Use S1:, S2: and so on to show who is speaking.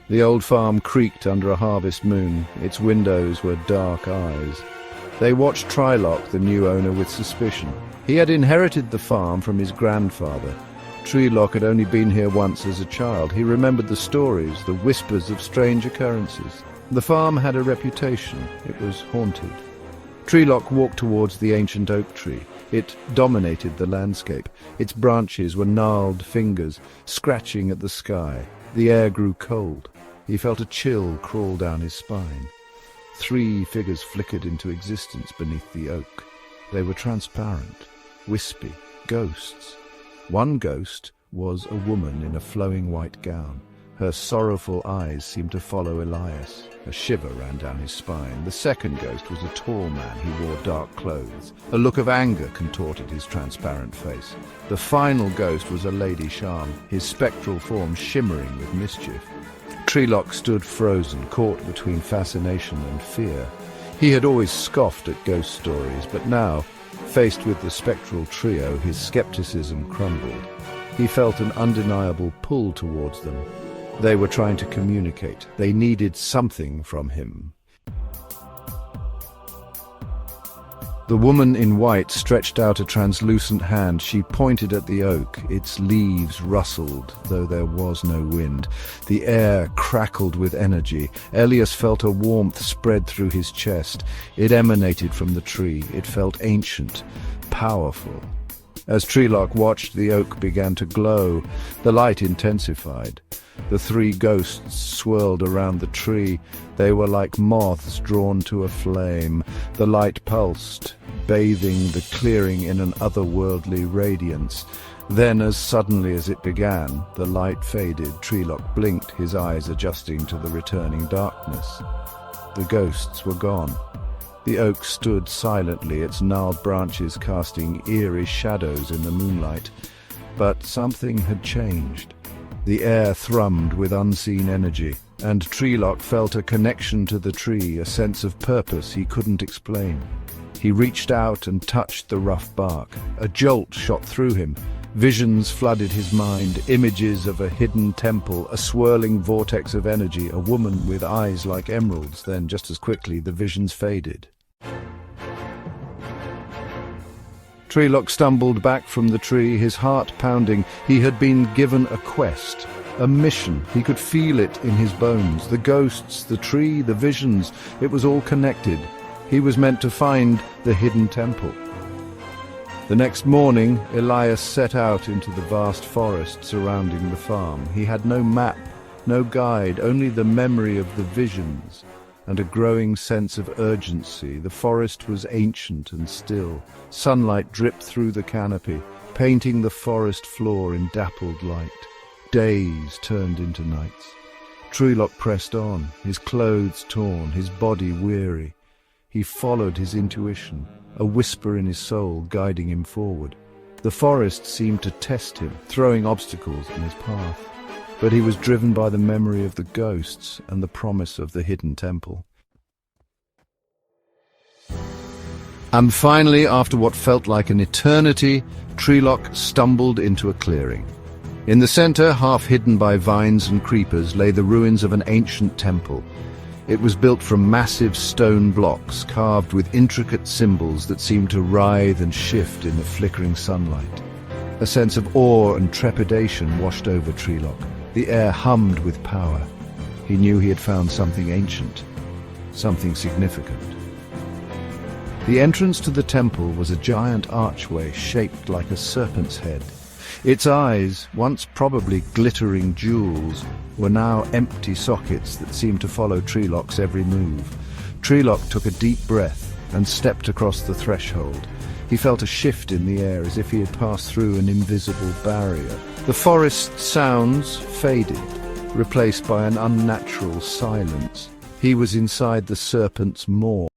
S1: The old farm creaked under a harvest moon. Its windows were dark eyes. They watched Trilok, the new owner, with suspicion. He had inherited the farm from his grandfather. Trilok had only been here once as a child. He remembered the stories, the whispers of strange occurrences. The farm had a reputation. It was haunted. Trilok walked towards the ancient oak tree. It dominated the landscape. Its branches were gnarled fingers, scratching at the sky. The air grew cold. He felt a chill crawl down his spine. 3 figures flickered into existence beneath the oak. They were transparent, wispy, ghosts. One ghost was a woman in a flowing white gown. Her sorrowful eyes seemed to follow Elias. A shiver ran down his spine. The second ghost was a tall man who wore dark clothes. A look of anger contorted his transparent face. The final ghost was a Lady Sham, his spectral form shimmering with mischief. Trilok stood frozen, caught between fascination and fear. He had always scoffed at ghost stories, but now, faced with the spectral trio, his skepticism crumbled. He felt an undeniable pull towards them. They were trying to communicate. They needed something from him. The woman in white stretched out a translucent hand. She pointed at the oak. Its leaves rustled, though there was no wind. The air crackled with energy. Elias felt a warmth spread through his chest. It emanated from the tree. It felt ancient, powerful. As Trilok watched, the oak began to glow. The light intensified. The 3 ghosts swirled around the tree. They were like moths drawn to a flame. The light pulsed, bathing the clearing in an otherworldly radiance. Then, as suddenly as it began, the light faded. Trilok blinked, his eyes adjusting to the returning darkness. The ghosts were gone. The oak stood silently, its gnarled branches casting eerie shadows in the moonlight. But something had changed. The air thrummed with unseen energy, and Trilok felt a connection to the tree, a sense of purpose he couldn't explain. He reached out and touched the rough bark. A jolt shot through him. Visions flooded his mind, images of a hidden temple, a swirling vortex of energy, a woman with eyes like emeralds. Then, just as quickly, the visions faded. Trilok stumbled back from the tree, his heart pounding. He had been given a quest, a mission. He could feel it in his bones. The ghosts, the tree, the visions, it was all connected. He was meant to find the hidden temple. The next morning, Elias set out into the vast forest surrounding the farm. He had no map, no guide, only the memory of the visions and a growing sense of urgency. The forest was ancient and still. Sunlight dripped through the canopy, painting the forest floor in dappled light. Days turned into nights. Trilok pressed on, his clothes torn, his body weary. He followed his intuition, a whisper in his soul guiding him forward. The forest seemed to test him, throwing obstacles in his path. But he was driven by the memory of the ghosts and the promise of the hidden temple. And finally, after what felt like an eternity, Trilok stumbled into a clearing. In the center, half hidden by vines and creepers, lay the ruins of an ancient temple. It was built from massive stone blocks, carved with intricate symbols that seemed to writhe and shift in the flickering sunlight. A sense of awe and trepidation washed over Trilok. The air hummed with power. He knew he had found something ancient, something significant. The entrance to the temple was a giant archway shaped like a serpent's head. Its eyes, once probably glittering jewels, were now empty sockets that seemed to follow Trilok's every move. Trilok took a deep breath and stepped across the threshold. He felt a shift in the air as if he had passed through an invisible barrier. The forest sounds faded, replaced by an unnatural silence. He was inside the serpent's maw.